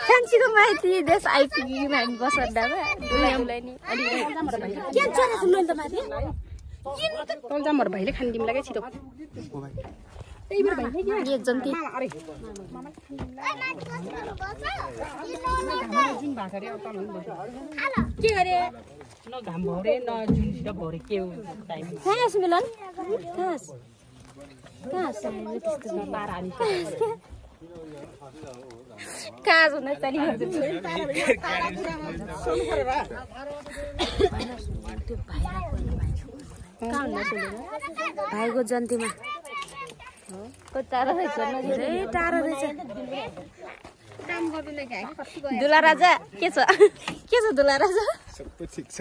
कान्छीको माइती देश आइपुग्यो हामी बस अड्डामा दुलाईलाई नि के चोरा छ मैले त माथि तल जामहरु भाइले खान दिमला के छिटो त्यही भएर भाइले के एक जन्ती के गरे न घाम भरे न जुन छिटो भरे के हो टाइम खास मिलन खास काज हुँदै तनी भाइको जन्तीमा टाढा रहेछ दुला राजा के छ दुला राजा सबै ठीक छ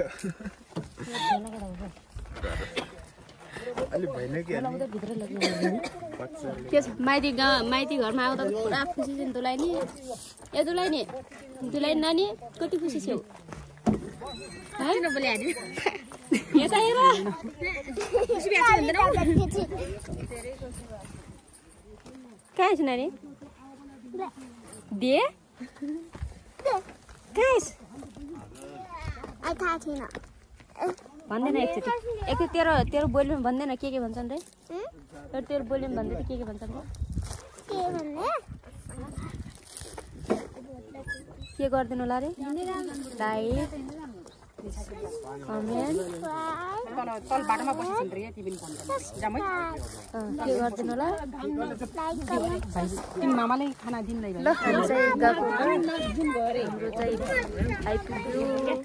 के छ माइती घरमा आउँदा पुरा खुसी छ दुलाई नि ए दुलाई नानी कति खुसी छौ है न बोले आदि यता हेर खुसी भ्याछ भन्दैन कहाँ छ नानी दे गाइस आई थाहा छैन भन्दैन एकचोटि तेरो बोलीमा भन्दैन के भन्छन् रे तेरो बोलीमा भन्दै के भन्छन् रे के गर्दिनु होला रे लाइक कमेन्ट तल बाटोमा बसिसन् रे तिमी भन्छन् जामै के गर्दिनु होला तिमी मामाले खाना दिँदै ल हामी चाहिँ गएको हाम्रो चाहिँ आइपुग्यो